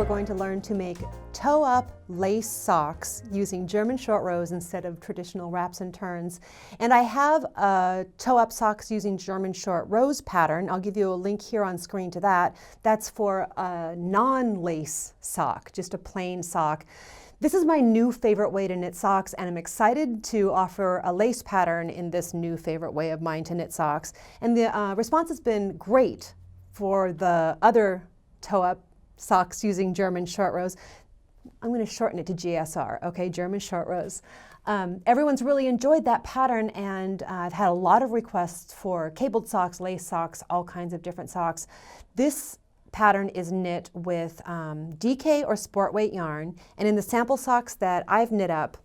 we're going to learn to make toe-up lace socks using German short rows instead of traditional wraps and turns. And I have a toe-up socks using German short rows pattern. I'll give you a link here on screen to that. That's for a non-lace sock, just a plain sock. This is my new favorite way to knit socks, and I'm excited to offer a lace pattern in this new favorite way of mine to knit socks. And the response has been great for the other toe-up socks using German short rows. I'm going to shorten it to GSR, okay, German short rows. Everyone's really enjoyed that pattern, and I've had a lot of requests for cabled socks, lace socks, all kinds of different socks. This pattern is knit with DK or sport weight yarn, and in the sample socks that I've knit up,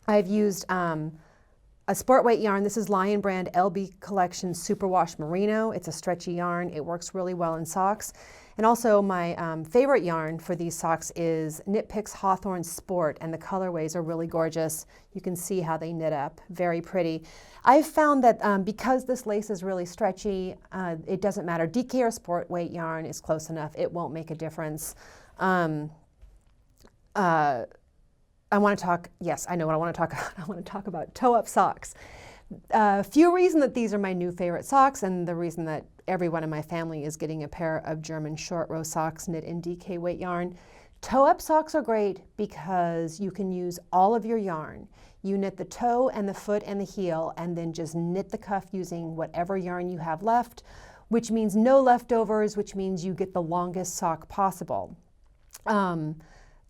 I've used a sport weight yarn. This is Lion Brand LB Collection Superwash Merino. It's a stretchy yarn. It works really well in socks. And also my favorite yarn for these socks is Knit Picks Hawthorne Sport, and the colorways are really gorgeous. You can see how they knit up, very pretty. I've found that because this lace is really stretchy, it doesn't matter. DK or sport weight yarn is close enough. It won't make a difference. I want to talk, yes, I know what I want to talk about. I want to talk about toe-up socks. A few reasons that these are my new favorite socks, and the reason that everyone in my family is getting a pair of German short row socks knit in DK weight yarn. Toe-up socks are great because you can use all of your yarn. You knit the toe and the foot and the heel, and then just knit the cuff using whatever yarn you have left, which means no leftovers, which means you get the longest sock possible.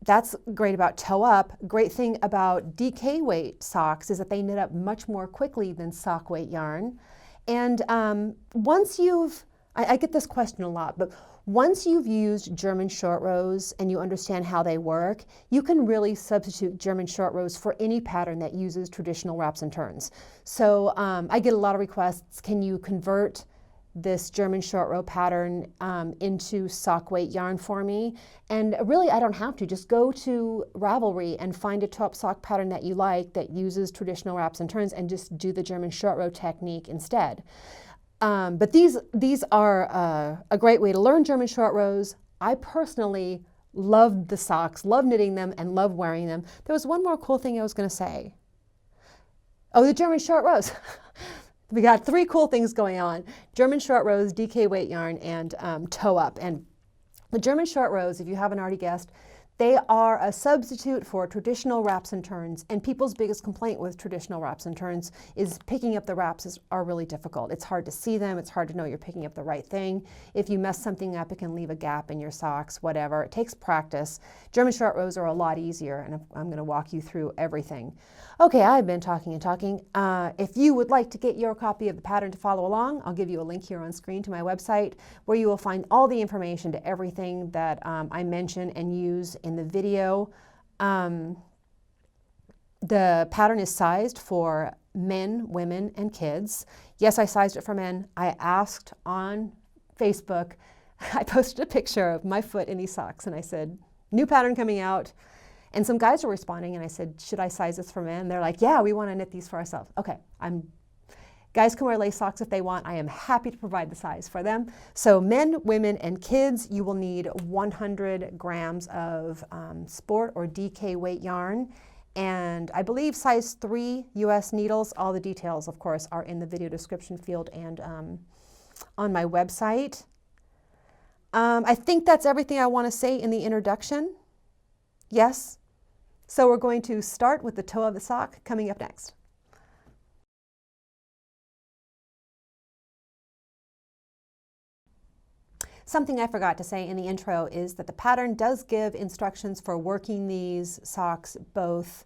That's great about toe-up. Great thing about DK weight socks is that they knit up much more quickly than sock weight yarn. And once you've, I get this question a lot, but once you've used German short rows and you understand how they work, you can really substitute German short rows for any pattern that uses traditional wraps and turns. So I get a lot of requests, can you convert this German short row pattern into sock weight yarn for me? And really I don't have to. Just go to Ravelry and find a toe-up sock pattern that you like that uses traditional wraps and turns, and just do the German short row technique instead. But these are a great way to learn German short rows. I personally love the socks, love knitting them, and love wearing them. There was one more cool thing I was going to say. Oh, the German short rows. We got three cool things going on: German short rows, DK weight yarn, and toe-up. And the German short rows, if you haven't already guessed, they are a substitute for traditional wraps and turns. And people's biggest complaint with traditional wraps and turns is picking up the wraps are really difficult. It's hard to see them. It's hard to know you're picking up the right thing. If you mess something up, it can leave a gap in your socks, whatever. It takes practice. German short rows are a lot easier, and I'm going to walk you through everything. Okay, I've been talking and talking. If you would like to get your copy of the pattern to follow along, I'll give you a link here on screen to my website, where you will find all the information to everything that I mention and use in the video. The pattern is sized for men, women, and kids. Yes, I sized it for men. I asked on Facebook, I posted a picture of my foot in these socks, and I said, new pattern coming out. And some guys were responding, and I said, should I size this for men? They're like, yeah, we want to knit these for ourselves. Okay, guys can wear lace socks if they want. I am happy to provide the size for them. So men, women, and kids, you will need 100 grams of sport or DK weight yarn, and I believe size 3 US needles. All the details, of course, are in the video description field and on my website. I think that's everything I want to say in the introduction. Yes? So we're going to start with the toe of the sock coming up next. Something I forgot to say in the intro is that the pattern does give instructions for working these socks, both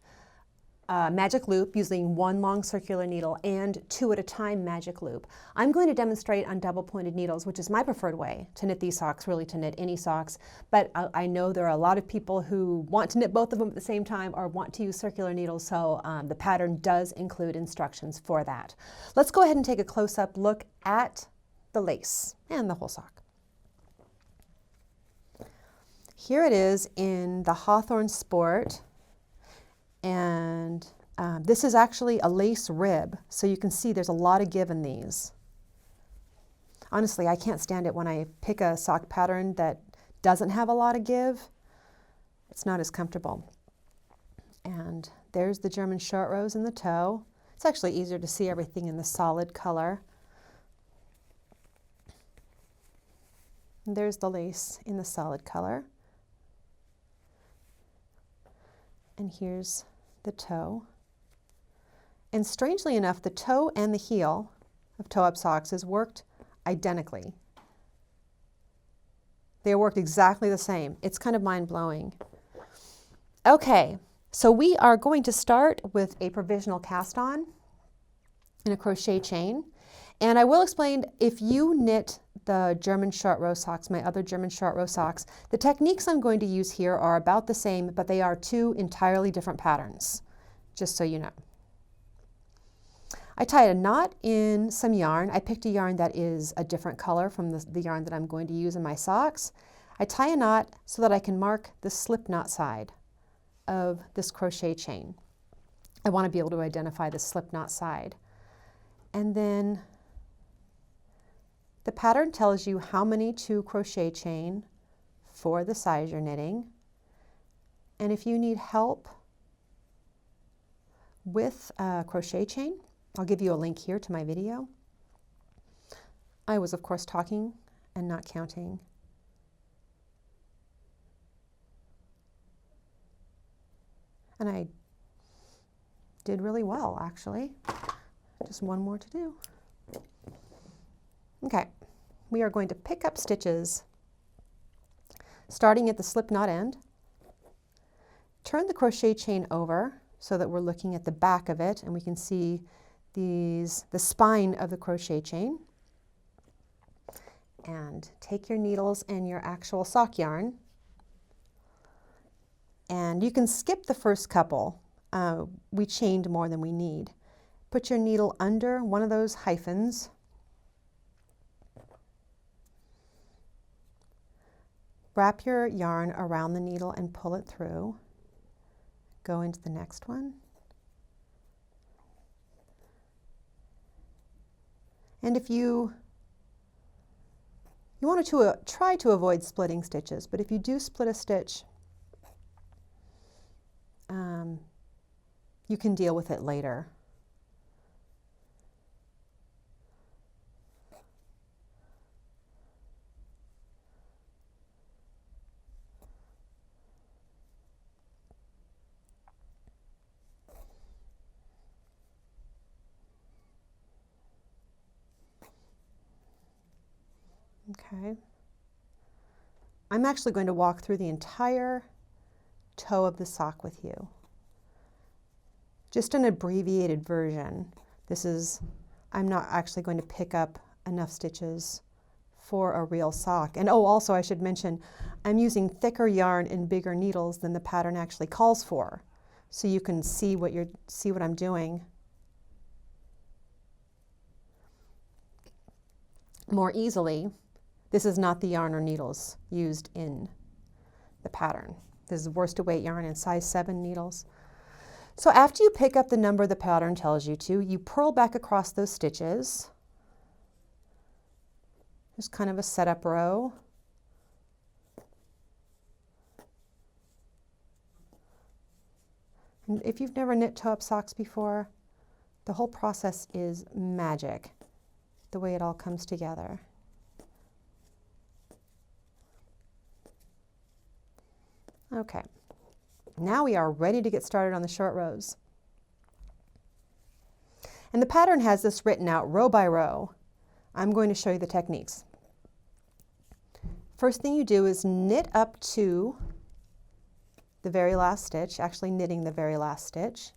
magic loop using one long circular needle and 2 at a time magic loop. I'm going to demonstrate on double pointed needles, which is my preferred way to knit these socks, really to knit any socks, but I know there are a lot of people who want to knit both of them at the same time or want to use circular needles, so the pattern does include instructions for that. Let's go ahead and take a close-up look at the lace and the whole sock. Here it is in the Hawthorne Sport. And this is actually a lace rib, so you can see there's a lot of give in these. Honestly, I can't stand it when I pick a sock pattern that doesn't have a lot of give. it's not as comfortable. And there's the German short rows in the toe. It's actually easier to see everything in the solid color. And there's the lace in the solid color. And here's the toe. And strangely enough, the toe and the heel of toe-up socks is worked identically. They worked exactly the same. It's kind of mind-blowing. Okay, so we are going to start with a provisional cast-on and a crochet chain. And I will explain, if you knit the German short row socks, my other German short row socks, the techniques I'm going to use here are about the same, but they are two entirely different patterns, just so you know. I tied a knot in some yarn. I picked a yarn that is a different color from the yarn that I'm going to use in my socks. I tie a knot so that I can mark the slip knot side of this crochet chain. I want to be able to identify the slip knot side. And then the pattern tells you how many to crochet chain for the size you're knitting. And if you need help with a crochet chain, I'll give you a link here to my video. I was, of course, talking and not counting. And I did really well, actually. Just one more to do. Okay, we are going to pick up stitches starting at the slip knot end. Turn the crochet chain over so that we're looking at the back of it and we can see the spine of the crochet chain. And take your needles and your actual sock yarn. And you can skip the first couple. We chained more than we need. Put your needle under one of those hyphens. Wrap your yarn around the needle and pull it through. Go into the next one. And if you wanted to try to avoid splitting stitches, but if you do split a stitch, you can deal with it later. Okay. I'm actually going to walk through the entire toe of the sock with you. Just an abbreviated version. I'm not actually going to pick up enough stitches for a real sock. And oh, also I should mention, I'm using thicker yarn and bigger needles than the pattern actually calls for. So you can see what I'm doing more easily. This is not the yarn or needles used in the pattern. This is worsted weight yarn and size 7 needles. So after you pick up the number the pattern tells you to, you purl back across those stitches. There's kind of a setup row. And if you've never knit toe-up socks before, the whole process is magic, the way it all comes together. Okay, now we are ready to get started on the short rows. And the pattern has this written out row by row. I'm going to show you the techniques. First thing you do is knit up to the very last stitch, actually knitting the very last stitch.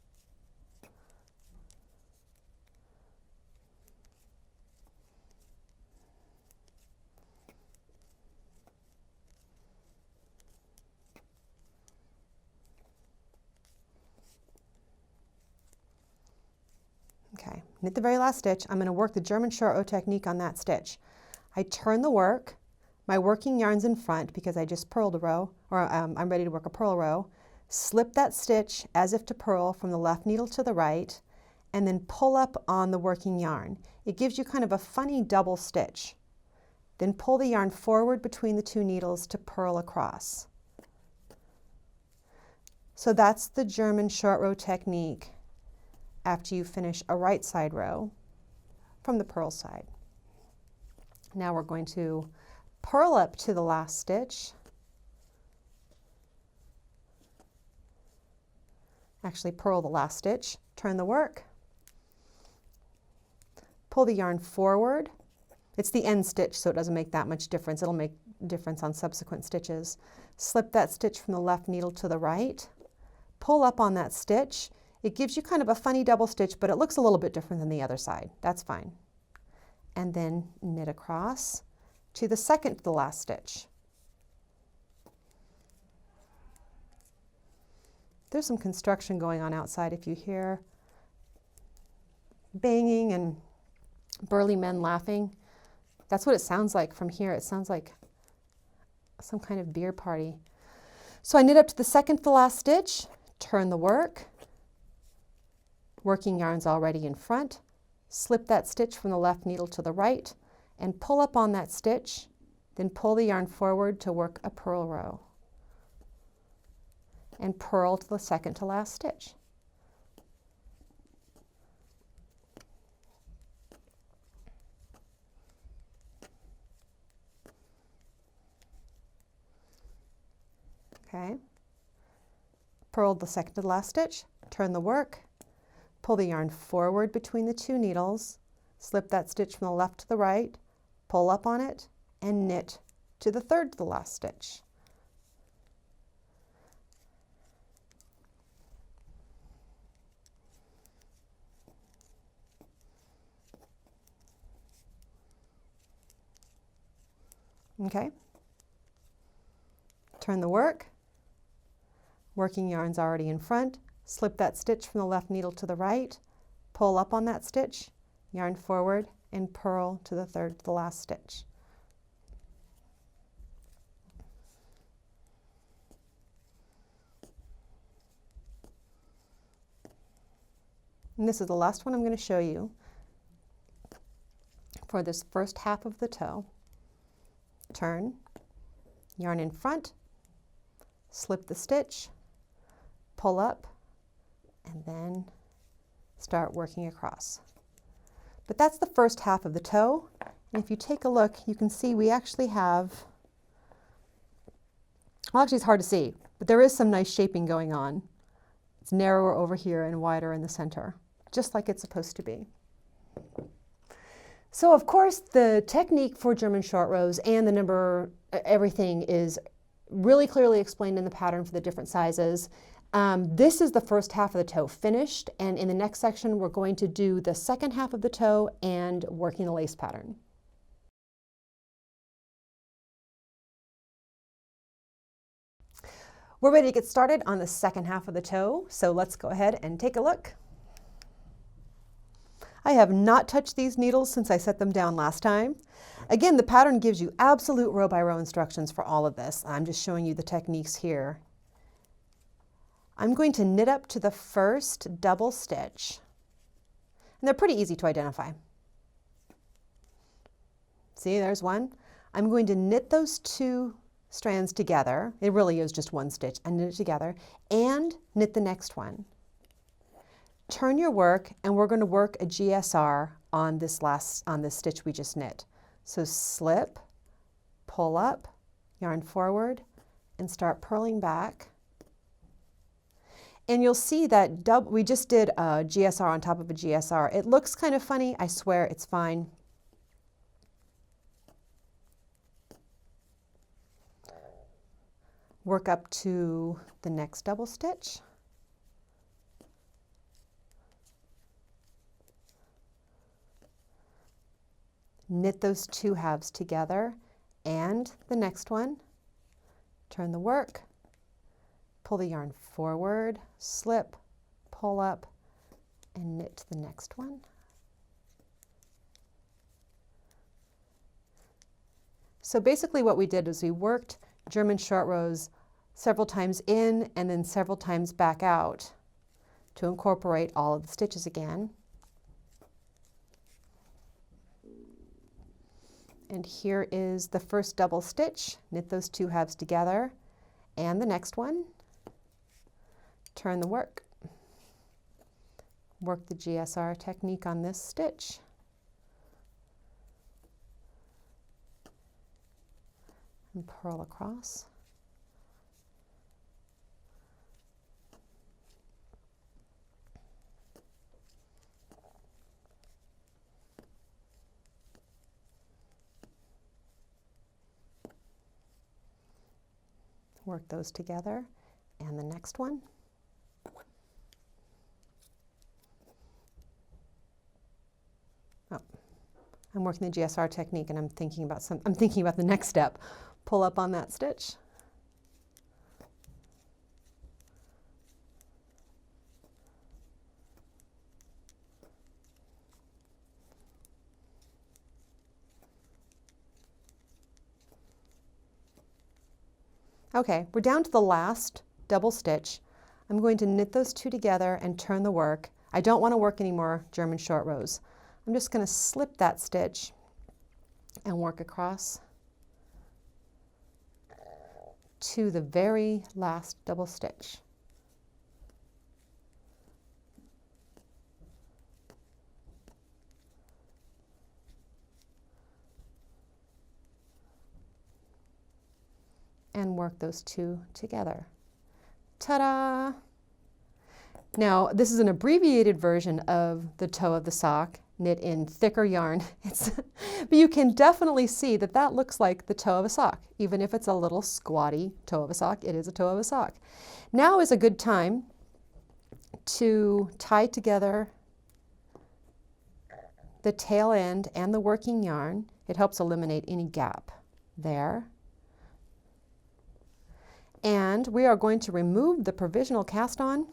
Okay, knit the very last stitch. I'm going to work the German short row technique on that stitch. I turn the work. My working yarn's in front because I just purled a row, or I'm ready to work a purl row. Slip that stitch as if to purl from the left needle to the right, and then pull up on the working yarn. It gives you kind of a funny double stitch. Then pull the yarn forward between the two needles to purl across. So that's the German short row technique after you finish a right side row from the purl side. Now we're going to purl up to the last stitch. Actually purl the last stitch, turn the work, pull the yarn forward. It's the end stitch, so it doesn't make that much difference. It'll make difference on subsequent stitches. Slip that stitch from the left needle to the right, pull up on that stitch. It gives you kind of a funny double stitch, but it looks a little bit different than the other side. That's fine. And then knit across to the second to the last stitch. There's some construction going on outside. If you hear banging and burly men laughing, that's what it sounds like from here. It sounds like some kind of beer party. So I knit up to the second to the last stitch, turn the work, working yarn's already in front, slip that stitch from the left needle to the right, and pull up on that stitch, then pull the yarn forward to work a purl row. And purl to the second to last stitch. Okay, purled the second to the last stitch, turn the work, pull the yarn forward between the two needles, slip that stitch from the left to the right, pull up on it, and knit to the third to the last stitch. Okay, turn the work, working yarn's already in front, slip that stitch from the left needle to the right, pull up on that stitch, yarn forward, and purl to the third to the last stitch. And this is the last one I'm going to show you for this first half of the toe. Turn, yarn in front, slip the stitch, pull up, and then start working across. But that's the first half of the toe. And if you take a look, you can see we actually have, well, actually it's hard to see, but there is some nice shaping going on. It's narrower over here and wider in the center, just like it's supposed to be. So of course the technique for German short rows and the number, everything is really clearly explained in the pattern for the different sizes. This is the first half of the toe finished, and in the next section we're going to do the second half of the toe and working the lace pattern. We're ready to get started on the second half of the toe, so let's go ahead and take a look. I have not touched these needles since I set them down last time. Again, the pattern gives you absolute row by row instructions for all of this. I'm just showing you the techniques here. I'm going to knit up to the first double stitch, and they're pretty easy to identify. See, there's one. I'm going to knit those two strands together. It really is just one stitch. I knit it together and knit the next one. Turn your work, and we're going to work a GSR on this stitch we just knit. So slip, pull up, yarn forward, and start purling back. And you'll see that we just did a GSR on top of a GSR. It looks kind of funny. I swear it's fine. Work up to the next double stitch. Knit those two halves together and the next one. Turn the work, pull the yarn forward, slip, pull up, and knit to the next one. So basically what we did is we worked German short rows several times in and then several times back out to incorporate all of the stitches again. And here is the first double stitch. Knit those two halves together and the next one. turn the work. Work the GSR technique on this stitch. And purl across. Work those together, and the next one. Oh, I'm working the GSR technique, and I'm thinking about the next step. Pull up on that stitch. Okay, we're down to the last double stitch. I'm going to knit those two together and turn the work. I don't want to work any more German short rows. I'm just going to slip that stitch and work across to the very last double stitch. And work those two together. Ta-da! Now, this is an abbreviated version of the toe of the sock, knit in thicker yarn. But you can definitely see that that looks like the toe of a sock. Even if it's a little squatty toe of a sock, it is a toe of a sock. Now is a good time to tie together the tail end and the working yarn. It helps eliminate any gap there. And we are going to remove the provisional cast on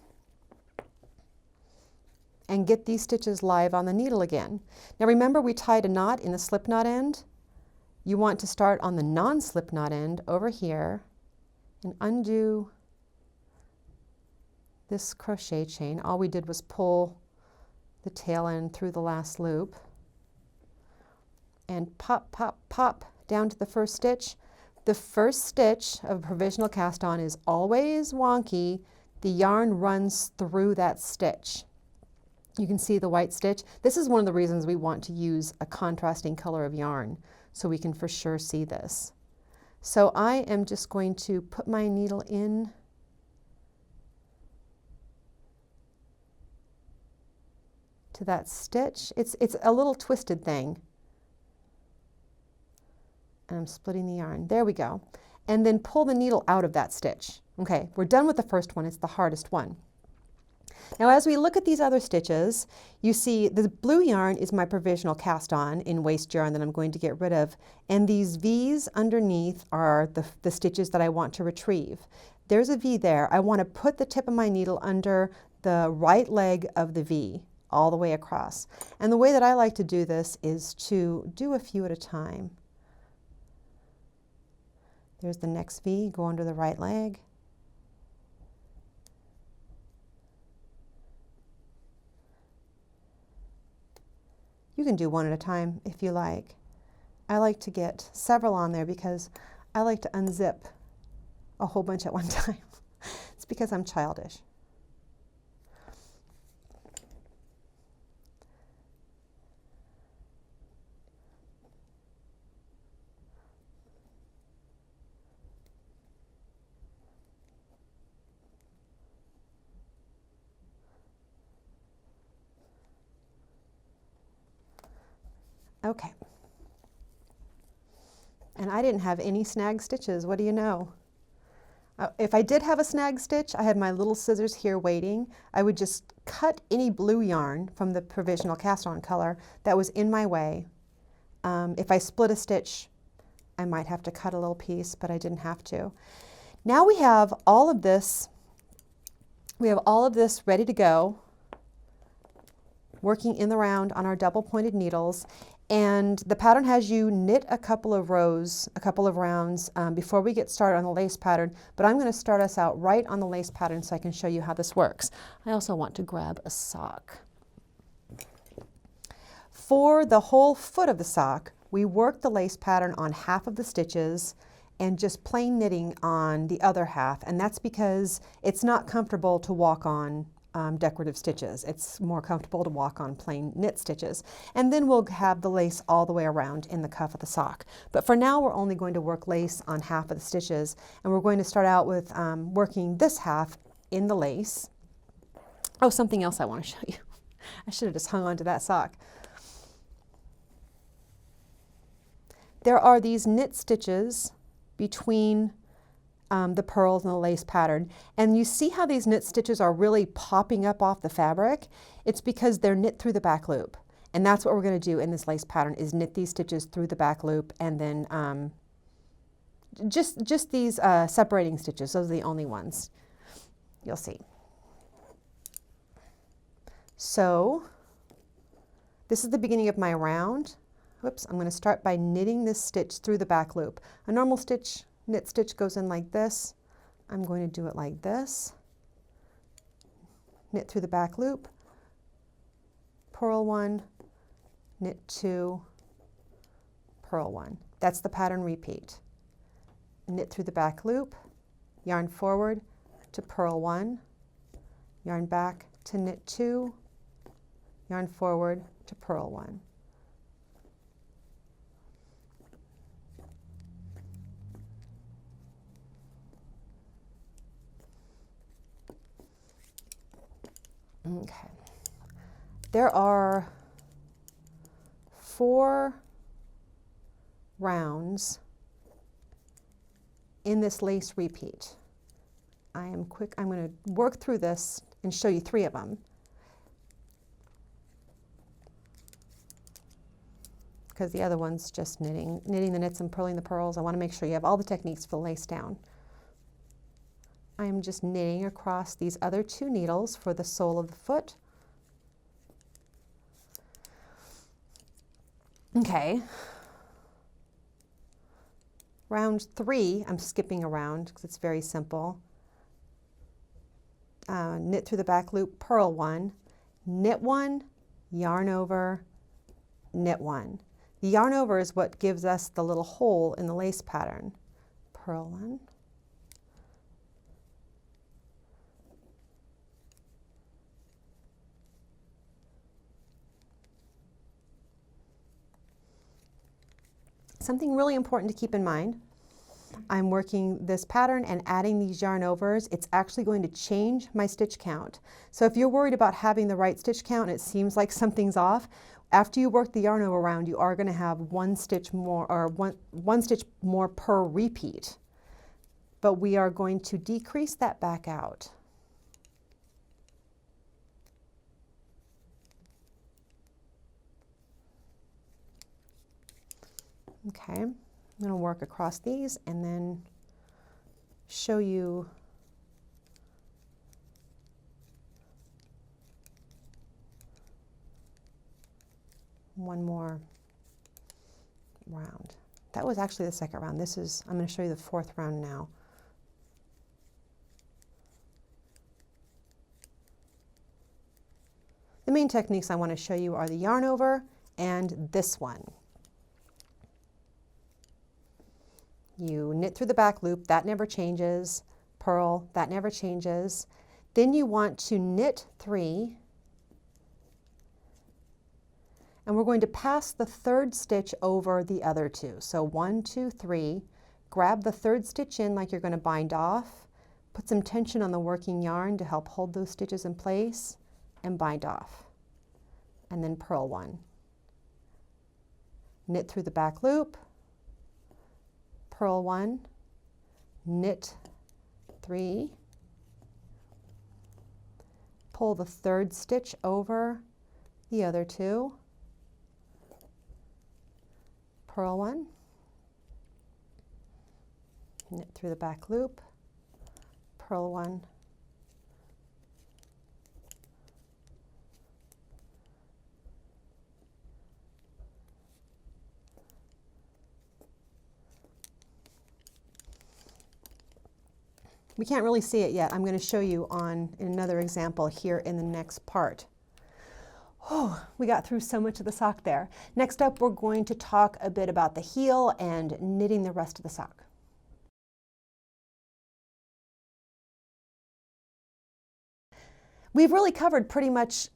and get these stitches live on the needle again. Now remember, we tied a knot in the slip knot end. You want to start on the non-slip knot end over here and undo this crochet chain. All we did was pull the tail end through the last loop and pop, pop, pop down to the first stitch. The first stitch of a provisional cast on is always wonky. The yarn runs through that stitch. You can see the white stitch. This is one of the reasons we want to use a contrasting color of yarn, so we can for sure see this. So I am just going to put my needle in to that stitch. It's a little twisted thing. And I'm splitting the yarn. There we go. And then pull the needle out of that stitch. Okay, we're done with the first one. It's the hardest one. Now as we look at these other stitches, you see the blue yarn is my provisional cast on in waste yarn that I'm going to get rid of. And these V's underneath are the stitches that I want to retrieve. There's a V there. I want to put the tip of my needle under the right leg of the V all the way across. And the way that I like to do this is to do a few at a time. There's the next V, go under the right leg. You can do one at a time if you like. I like to get several on there because I like to unzip a whole bunch at one time. It's because I'm childish. Okay. And I didn't have any snag stitches. What do you know? If I did have a snag stitch, I had my little scissors here waiting. I would just cut any blue yarn from the provisional cast on color that was in my way. If I split a stitch, I might have to cut a little piece, but I didn't have to. Now we have all of this. We have all of this ready to go, working in the round on our double pointed needles. And the pattern has you knit a couple of rows, a couple of rounds before we get started on the lace pattern, but I'm going to start us out right on the lace pattern so I can show you how this works. I also want to grab a sock. For the whole foot of the sock, we work the lace pattern on half of the stitches, and just plain knitting on the other half, and that's because it's not comfortable to walk on decorative stitches. It's more comfortable to walk on plain knit stitches. And then we'll have the lace all the way around in the cuff of the sock. But for now, we're only going to work lace on half of the stitches, and we're going to start out with working this half in the lace. Oh, something else I want to show you. I should have just hung on to that sock. There are these knit stitches between the pearls and the lace pattern, and you see how these knit stitches are really popping up off the fabric? It's because they're knit through the back loop, and that's what we're going to do in this lace pattern, is knit these stitches through the back loop, and then just these separating stitches. Those are the only ones you'll see. So this is the beginning of my round. Whoops, I'm going to start by knitting this stitch through the back loop. A normal stitch, knit stitch, goes in like this. I'm going to do it like this. Knit through the back loop, purl 1, knit 2, purl 1. That's the pattern repeat. Knit through the back loop, yarn forward to purl 1, yarn back to knit 2, yarn forward to purl 1. Okay, there are 4 rounds in this lace repeat. I'm going to work through this and show you 3 of them, because the other one's just knitting the knits and purling the pearls. I want to make sure you have all the techniques for the lace down. I am just knitting across these other 2 needles for the sole of the foot. Okay. Round 3, I'm skipping around because it's very simple. Knit through the back loop, purl 1, knit 1, yarn over, knit 1. The yarn over is what gives us the little hole in the lace pattern. Purl 1. Something really important to keep in mind, I'm working this pattern and adding these yarn overs. It's actually going to change my stitch count. So if you're worried about having the right stitch count and it seems like something's off, after you work the yarn over round, you are going to have 1 stitch more, or one stitch more per repeat. But we are going to decrease that back out. Okay, I'm going to work across these and then show you one more round. That was actually the second round. I'm going to show you the 4th round now. The main techniques I want to show you are the yarn over and this one. You knit through the back loop, that never changes, purl, that never changes. Then you want to knit 3, and we're going to pass the 3rd stitch over the other 2. So 1, 2, 3, grab the 3rd stitch in like you're going to bind off, put some tension on the working yarn to help hold those stitches in place, and bind off. And then purl 1. Knit through the back loop, purl 1, knit 3, pull the 3rd stitch over the other 2, purl 1, knit through the back loop, purl 1, we can't really see it yet. I'm going to show you in another example here in the next part. Oh, we got through so much of the sock there. Next up, we're going to talk a bit about the heel and knitting the rest of the sock. we've really covered pretty much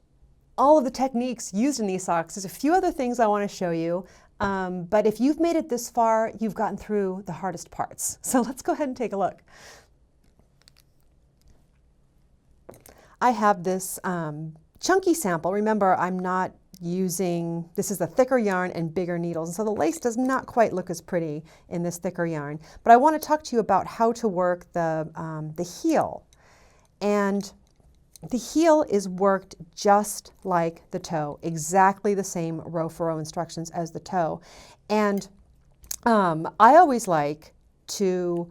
all of the techniques used in these socks. There's a few other things I want to show you, but if you've made it this far, you've gotten through the hardest parts. So let's go ahead and take a look. I have this chunky sample. Remember, I'm not using, this is a thicker yarn and bigger needles, and so the lace does not quite look as pretty in this thicker yarn. But I want to talk to you about how to work the heel. And the heel is worked just like the toe, exactly the same row for row instructions as the toe. And I always like to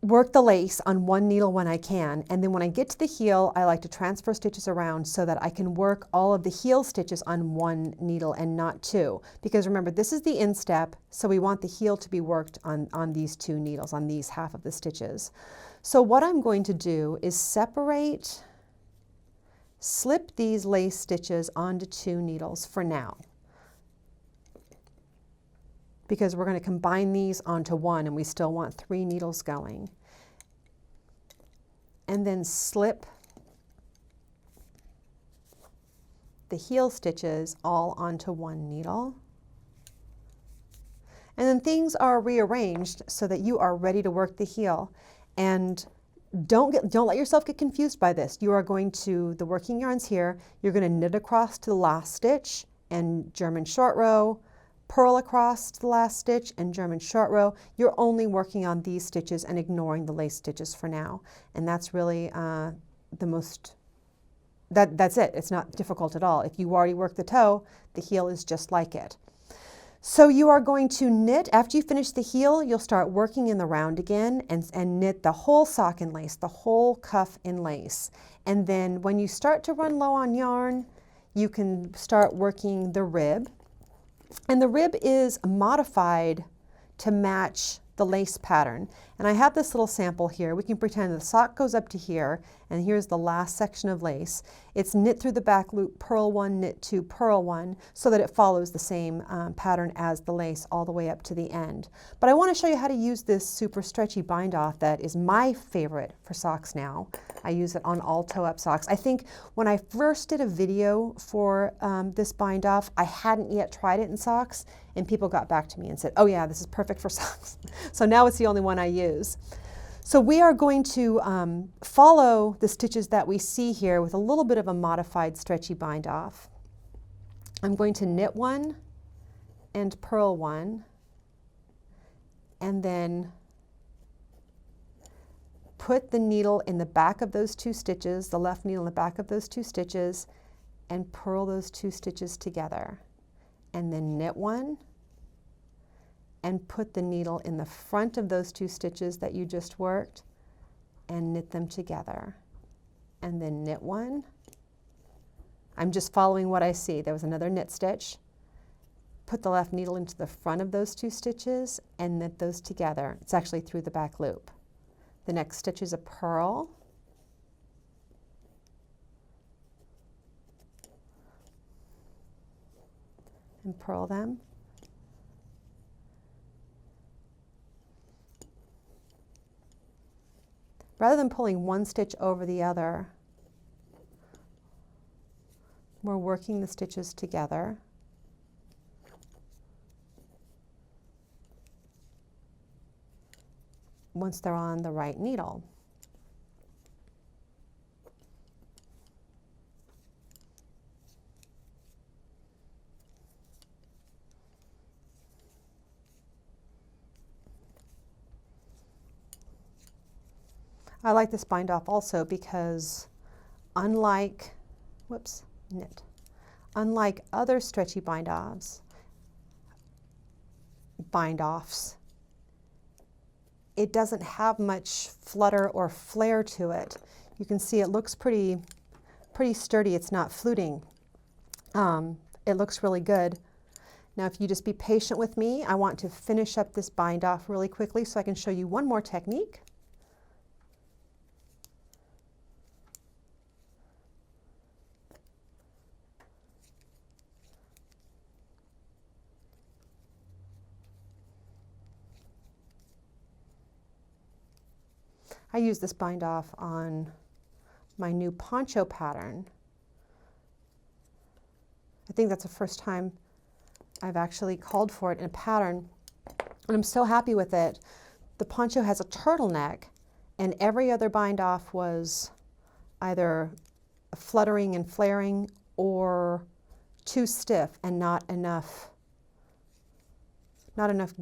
work the lace on one needle when I can, and then when I get to the heel, I like to transfer stitches around so that I can work all of the heel stitches on one needle and not two. Because remember, this is the instep, so we want the heel to be worked on these two needles, on these half of the stitches. So what I'm going to do is slip these lace stitches onto two needles for now, because we're going to combine these onto one and we still want 3 needles going. And then slip the heel stitches all onto one needle. And then things are rearranged so that you are ready to work the heel. And don't let yourself get confused by this. You are going to, the working yarns here, you're going to knit across to the last stitch and German short row, purl across to the last stitch and German short row. You're only working on these stitches and ignoring the lace stitches for now. And that's really that's it. It's not difficult at all. If you already worked the toe, the heel is just like it. So you are going to knit, after you finish the heel, you'll start working in the round again and knit the whole sock in lace, the whole cuff in lace. And then when you start to run low on yarn, you can start working the rib. And the rib is modified to match the lace pattern. And I have this little sample here. We can pretend the sock goes up to here, and here's the last section of lace. It's knit through the back loop, purl 1, knit 2, purl 1, so that it follows the same pattern as the lace all the way up to the end. But I want to show you how to use this super stretchy bind off that is my favorite for socks now. I use it on all toe-up socks. I think when I first did a video for this bind off, I hadn't yet tried it in socks, and people got back to me and said, oh yeah, this is perfect for socks. So now it's the only one I use. So we are going to follow the stitches that we see here with a little bit of a modified stretchy bind off. I'm going to knit 1 and purl 1, and then put the needle in the back of those 2 stitches, the left needle in the back of those 2 stitches, and purl those 2 stitches together. And then knit 1 and put the needle in the front of those 2 stitches that you just worked and knit them together. And then knit 1. I'm just following what I see. There was another knit stitch. Put the left needle into the front of those 2 stitches and knit those together. It's actually through the back loop. The next stitch is a purl. And purl them. Rather than pulling one stitch over the other, we're working the stitches together. Once they're on the right needle. I like this bind off also because unlike other stretchy bind offs, it doesn't have much flutter or flare to it. You can see it looks pretty sturdy. It's not fluting. It looks really good. Now if you just be patient with me, I want to finish up this bind off really quickly so I can show you one more technique. I use this bind off on my new poncho pattern. I think that's the first time I've actually called for it in a pattern, and I'm so happy with it. The poncho has a turtleneck, and every other bind off was either fluttering and flaring or too stiff and not enough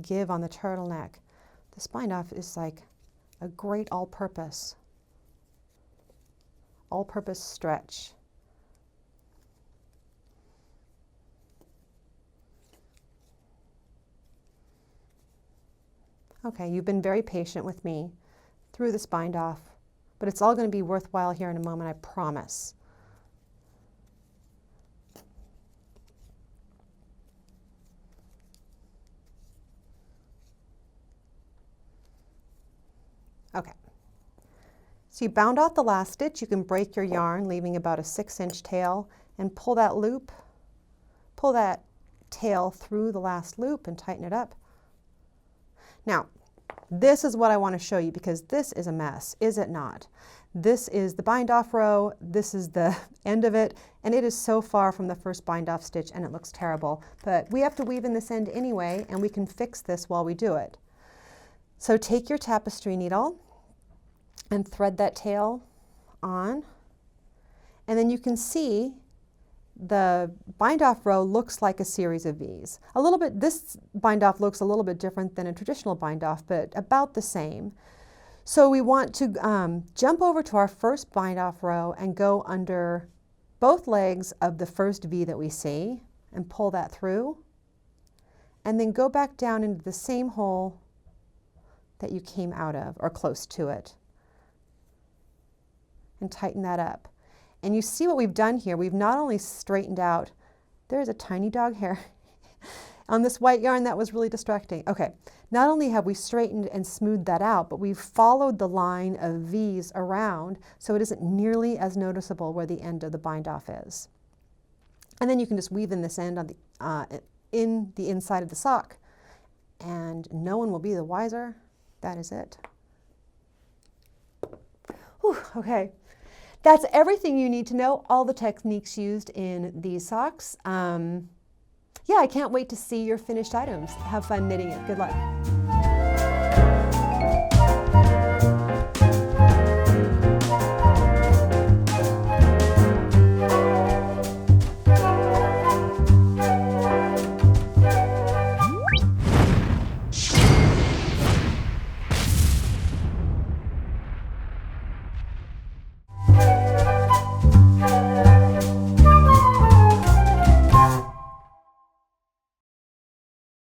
give on the turtleneck. This bind off is like a great all-purpose stretch. Okay, you've been very patient with me through this bind off, but it's all going to be worthwhile here in a moment, I promise. Okay, so you bound off the last stitch. You can break your yarn, leaving about a 6-inch tail, and pull that tail through the last loop and tighten it up. Now, this is what I want to show you because this is a mess, is it not? This is the bind off row, this is the end of it, and it is so far from the first bind off stitch and it looks terrible. But we have to weave in this end anyway, and we can fix this while we do it. So take your tapestry needle and thread that tail on, and then you can see the bind off row looks like a series of V's. A little bit, this bind off looks a little bit different than a traditional bind off, but about the same. So we want to jump over to our first bind off row and go under both legs of the first V that we see and pull that through, and then go back down into the same hole that you came out of, or close to it, and tighten that up. And you see what we've done here. We've not only straightened out, there's a tiny dog hair on this white yarn that was really distracting. Okay, not only have we straightened and smoothed that out, but we've followed the line of V's around so it isn't nearly as noticeable where the end of the bind off is. And then you can just weave in this end on in the inside of the sock, and no one will be the wiser. That is it. Whew, okay. That's everything you need to know, all the techniques used in these socks. Yeah, I can't wait to see your finished items. Have fun knitting it. Good luck.